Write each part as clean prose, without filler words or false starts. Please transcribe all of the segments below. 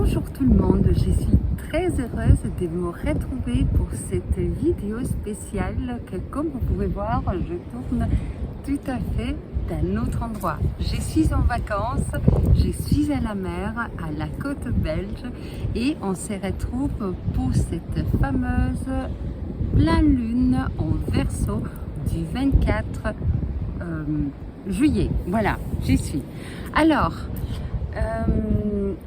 Bonjour tout le monde, je suis très heureuse de vous retrouver pour cette vidéo spéciale que, comme vous pouvez voir, je tourne tout à fait d'un autre endroit. Je suis en vacances, je suis à la mer, à la côte belge, et on se retrouve pour cette fameuse pleine lune en Verseau du 24 juillet. Voilà, j'y suis. Alors,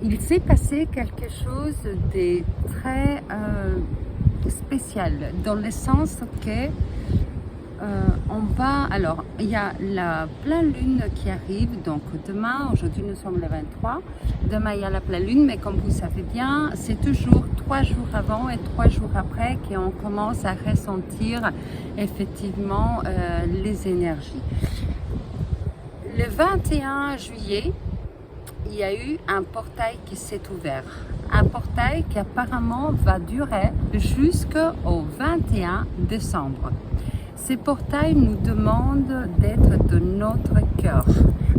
il s'est passé quelque chose de très spécial, dans le sens que alors il y a la pleine lune qui arrive, donc demain, aujourd'hui nous sommes le 23, demain il y a la pleine lune, mais comme vous savez bien, c'est toujours 3 jours avant et 3 jours après qu'on commence à ressentir effectivement les énergies. Le 21 juillet, il y a eu un portail qui s'est ouvert. Un portail qui apparemment va durer jusqu'au 21 décembre. Ce portail nous demande d'être de notre cœur.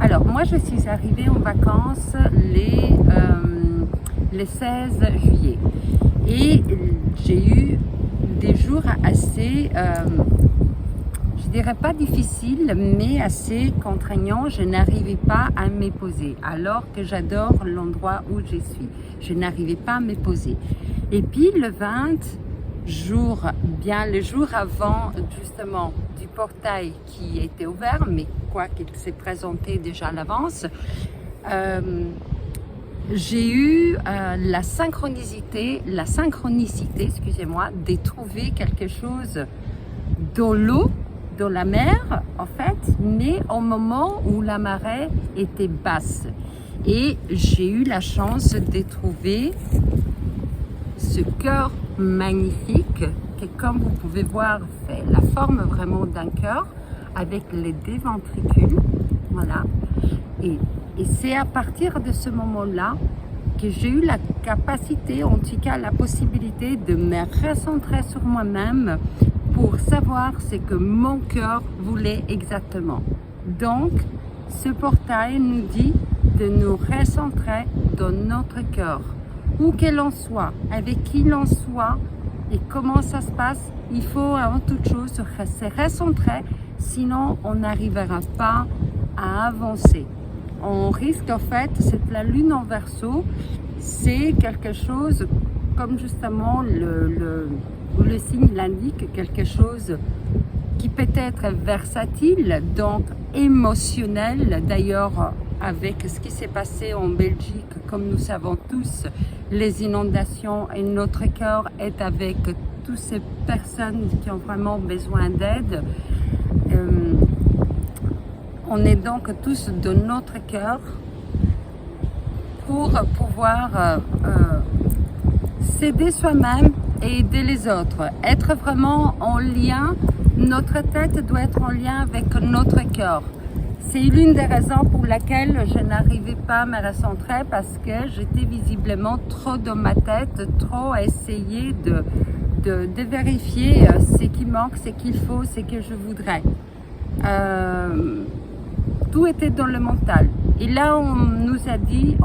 Alors, moi, je suis arrivée en vacances le 16 juillet. Et j'ai eu des jours assez... je dirais pas difficile, mais assez contraignant. Je n'arrivais pas à me poser, alors que j'adore l'endroit où je suis. Je n'arrivais pas à me poser. Et puis le 20 jour, bien le jour avant justement du portail qui était ouvert, mais quoi qu'il s'est présenté déjà à l'avance, j'ai eu la synchronicité, excusez-moi, de trouver quelque chose dans l'eau, dans la mer en fait, mais au moment où la marée était basse. Et j'ai eu la chance de trouver ce cœur magnifique qui, comme vous pouvez voir, fait la forme vraiment d'un cœur avec les deux ventricules, voilà. Et c'est à partir de ce moment-là que j'ai eu la capacité, en tout cas la possibilité de me recentrer sur moi-même pour savoir ce que mon cœur voulait exactement. Donc, ce portail nous dit de nous recentrer dans notre cœur. Où que l'on soit, avec qui l'on soit et comment ça se passe, il faut avant toute chose se recentrer, sinon on n'arrivera pas à avancer. On risque en fait, c'est la lune en Verseau, c'est quelque chose comme justement le signe l'indique, quelque chose qui peut être versatile, donc émotionnel. D'ailleurs, avec ce qui s'est passé en Belgique, comme nous savons tous, les inondations, et notre cœur est avec toutes ces personnes qui ont vraiment besoin d'aide. On est donc tous de notre cœur pour pouvoir s'aider soi-même et aider les autres. Être vraiment en lien, notre tête doit être en lien avec notre cœur. C'est l'une des raisons pour laquelle je n'arrivais pas à me recentrer, parce que j'étais visiblement trop dans ma tête, trop à essayer de vérifier ce qui manque, ce qu'il faut, ce que je voudrais. Tout était dans le mental. Et là, on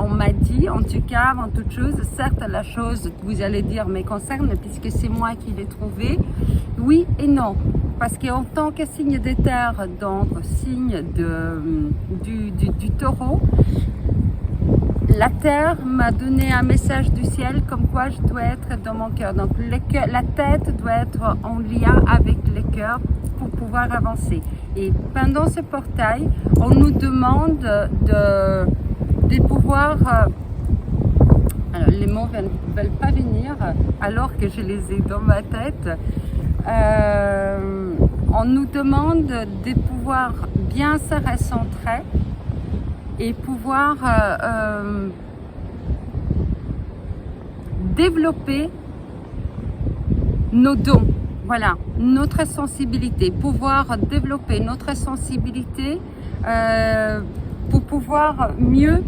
m'a dit, en tout cas, avant toute chose, certes, la chose, vous allez dire, me concerne, puisque c'est moi qui l'ai trouvée, oui et non. Parce qu'en tant que signe de terre, donc signe du taureau, la terre m'a donné un message du ciel comme quoi je dois être dans mon cœur. Donc la tête doit être en lien avec le cœur pour pouvoir avancer. Et pendant ce portail, on nous demande de pouvoir... alors les mots ne veulent pas venir alors que je les ai dans ma tête. On nous demande de pouvoir bien se recentrer et pouvoir développer nos dons, voilà, notre sensibilité, pouvoir développer notre sensibilité pour pouvoir mieux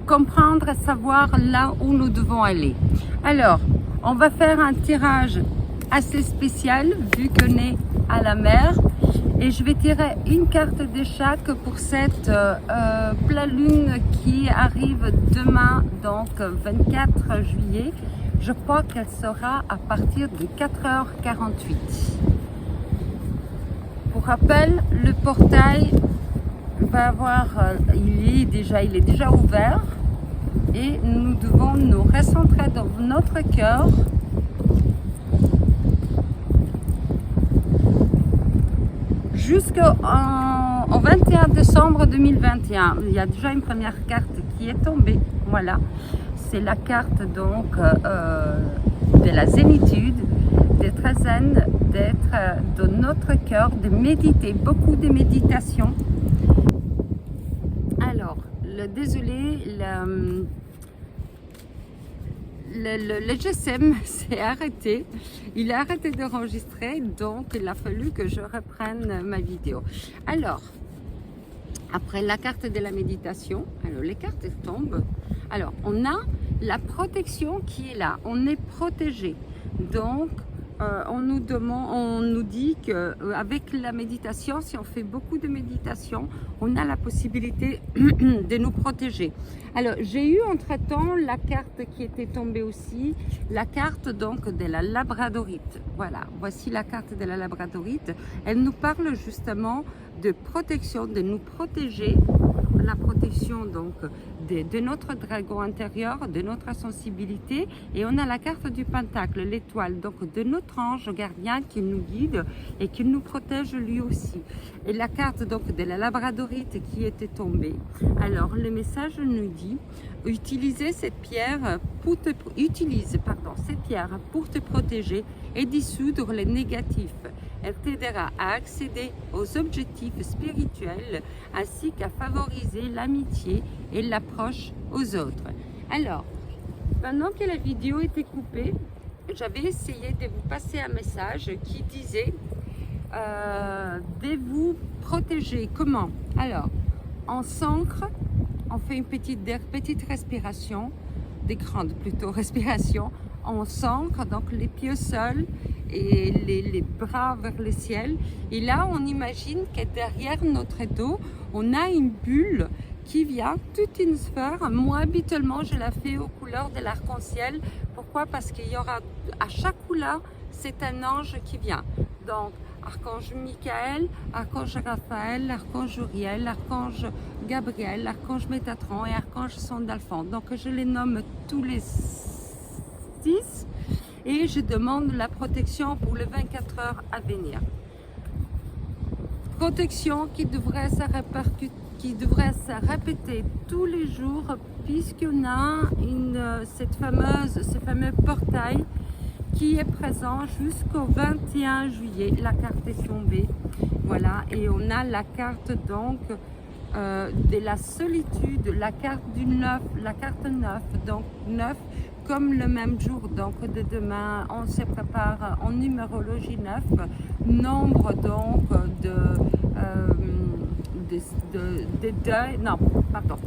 comprendre et savoir là où nous devons aller. Alors, on va faire un tirage assez spécial vu qu'on est à la mer, Et je vais tirer une carte de chaque pour cette pleine lune qui arrive demain, donc 24 juillet. Je crois qu'elle sera à partir de 4h48. Pour rappel, le portail va avoir, il est déjà ouvert et nous devons nous recentrer dans notre cœur jusqu'au 21 décembre 2021. Il y a déjà une première carte qui est tombée. Voilà, c'est la carte donc de la zénitude, d'être zen, d'être dans notre cœur, de méditer, beaucoup de méditation. Alors, désolé, le GSM s'est arrêté, il a arrêté d'enregistrer, donc il a fallu que je reprenne ma vidéo. Alors, après la carte de la méditation, alors les cartes tombent. Alors, on a la protection qui est là, on est protégé. Donc, on nous dit qu'avec la méditation, si on fait beaucoup de méditation, on a la possibilité de nous protéger. Alors, j'ai eu entre-temps la carte qui était tombée aussi, la carte donc de la labradorite. Voilà, voici la carte de la labradorite. Elle nous parle justement de protection, de nous protéger, la protection donc de notre dragon intérieur, de notre sensibilité. Et on a la carte du pentacle, l'étoile, donc de notre ange gardien qui nous guide et qui nous protège lui aussi. Et la carte donc de la labradorite qui était tombée. Alors le message nous dit: utilise cette pierre pour te protéger et dissoudre les négatifs. Elle t'aidera à accéder aux objectifs spirituels ainsi qu'à favoriser l'amitié et l'approche aux autres. Alors, pendant que la vidéo était coupée, j'avais essayé de vous passer un message qui disait de vous protéger. Comment? Alors, on s'ancre, on fait une petite respiration, des grandes plutôt respirations, on s'ancre, donc les pieds au sol et les bras vers le ciel. Et là, on imagine que derrière notre dos, on a une bulle qui vient, toute une sphère. Moi, habituellement, je la fais aux couleurs de l'arc-en-ciel. Pourquoi? Parce qu'il y aura, à chaque couleur, c'est un ange qui vient. Donc, archange Michael, archange Raphaël, archange Uriel, archange Gabriel, archange Métatron et archange Sandalphon. Donc, je les nomme tous les 6 et je demande la protection pour les 24 heures à venir. Protection qui devrait se répéter tous les jours, puisqu'on a ce fameux portail qui est présent jusqu'au 21 juillet. La carte est tombée, voilà, et on a la carte donc de la solitude, la carte du 9, la carte 9, donc 9 comme le même jour, donc de demain, on se prépare en numérologie 9, nombre donc de deuil, non, pardon,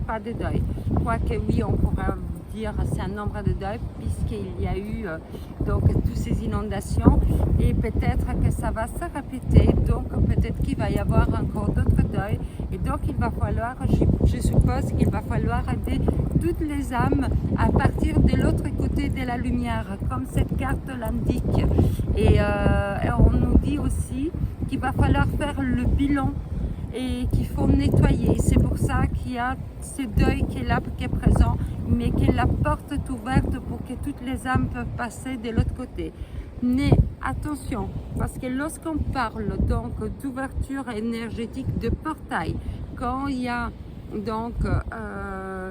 pas de deuil, quoique oui, on pourrait dire c'est un nombre de deuil puisqu'il y a eu donc toutes ces inondations et peut-être que ça va se répéter, donc peut-être qu'il va y avoir encore d'autres deuils et donc il va falloir, je suppose qu'il va falloir aider toutes les âmes à partir de l'autre côté de la lumière, comme cette carte l'indique. Et on nous dit aussi qu'il va falloir faire le bilan et qu'il faut nettoyer. C'est pour ça qu'il y a ce deuil qui est là, qui est présent, mais que la porte est ouverte pour que toutes les âmes peuvent passer de l'autre côté. Mais attention, parce que lorsqu'on parle donc d'ouverture énergétique de portail, quand il y a donc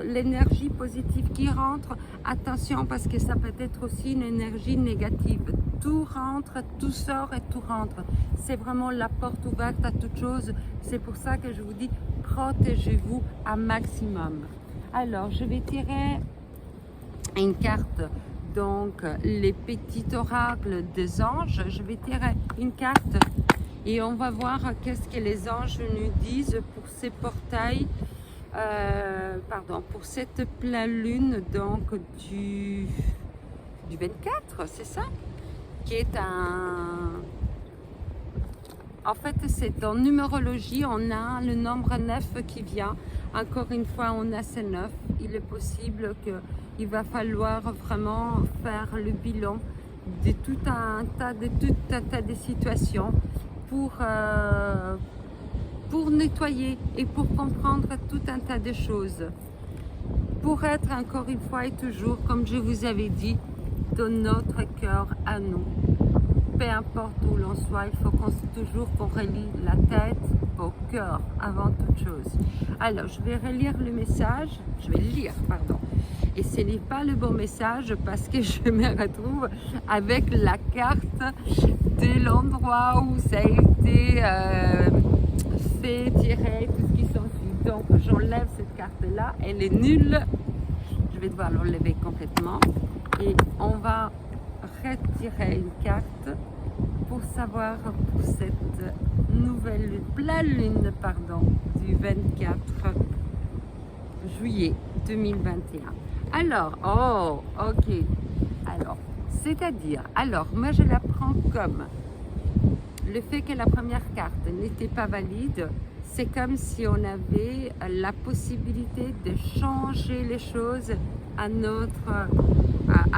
l'énergie positive qui rentre, attention parce que ça peut être aussi une énergie négative. Tout rentre, tout sort et tout rentre. C'est vraiment la porte ouverte à toute chose. C'est pour ça que je vous dis, protégez-vous un maximum. Alors, je vais tirer une carte, donc les petits oracles des anges. Je vais tirer une carte et on va voir qu'est-ce que les anges nous disent pour ces portails. Pour cette pleine lune donc du 24, c'est ça, qui est En fait, c'est en numérologie, on a le nombre 9 qui vient. Encore une fois, on a ces 9. Il est possible qu'il va falloir vraiment faire le bilan de tout un tas de situations pour nettoyer et pour comprendre tout un tas de choses. Pour être encore une fois et toujours, comme je vous avais dit, dans notre cœur à nous. Peu importe où l'on soit, il faut toujours qu'on relie la tête au cœur avant toute chose. Alors, je vais relire le message, je vais le lire, pardon. Et ce n'est pas le bon message parce que je me retrouve avec la carte de l'endroit où ça a été fait, tiré, tout ce qui s'ensuit. Donc, j'enlève cette carte-là, elle est nulle. Je vais devoir l'enlever complètement. Et on va retirer une carte pour savoir pour cette nouvelle pleine lune du 24 juillet 2021. Alors, ok. Alors, c'est-à-dire, moi je la prends comme le fait que la première carte n'était pas valide, c'est comme si on avait la possibilité de changer les choses à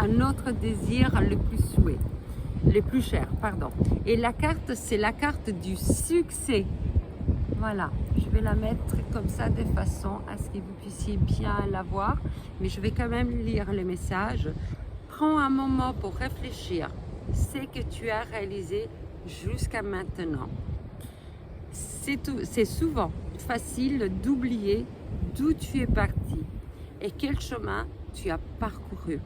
notre désir le plus cher, pardon. Et la carte, c'est la carte du succès. Voilà, je vais la mettre comme ça de façon à ce que vous puissiez bien la voir, mais je vais quand même lire le message. Prends un moment pour réfléchir ce que tu as réalisé jusqu'à maintenant. C'est souvent facile d'oublier d'où tu es parti et quel chemin tu as parcouru.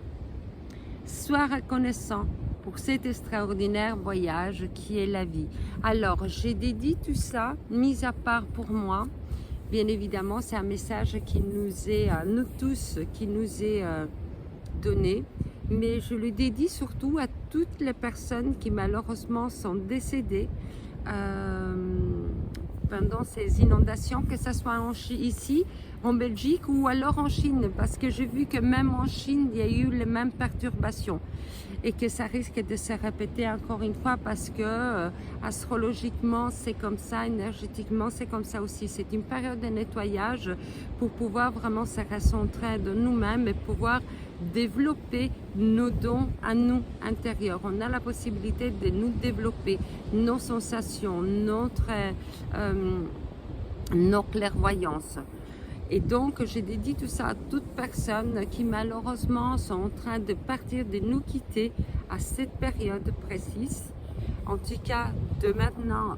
Sois reconnaissant pour cet extraordinaire voyage qui est la vie. Alors, j'ai dédié tout ça, mis à part pour moi. Bien évidemment, c'est un message qui nous est, nous tous, qui nous est donné. Mais je le dédie surtout à toutes les personnes qui malheureusement sont décédées pendant ces inondations, que ce soit ici, en Belgique ou alors en Chine, parce que j'ai vu que même en Chine, il y a eu les mêmes perturbations et que ça risque de se répéter encore une fois parce que astrologiquement c'est comme ça, énergétiquement c'est comme ça aussi. C'est une période de nettoyage pour pouvoir vraiment se recentrer de nous-mêmes et pouvoir développer nos dons à nous intérieurs. On a la possibilité de nous développer nos sensations, nos clairvoyances. Et donc, je dédie tout ça à toutes personnes qui malheureusement sont en train de partir, de nous quitter à cette période précise. En tout cas, de maintenant,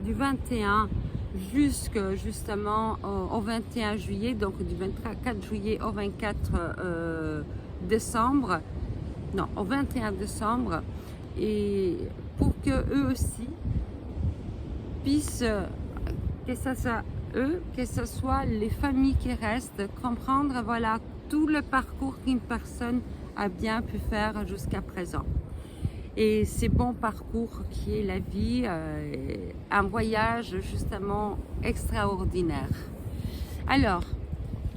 du 21 justement au 21 juillet, donc du 24 juillet au 24 décembre, non, au 21 décembre, et pour que eux aussi puissent, que ce soit les familles qui restent, comprendre voilà tout le parcours qu'une personne a bien pu faire jusqu'à présent. Et ces bons parcours qui est la vie, un voyage justement extraordinaire. Alors,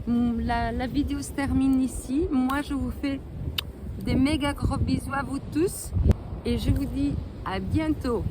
la vidéo se termine ici. Moi, je vous fais des méga gros bisous à vous tous et je vous dis à bientôt.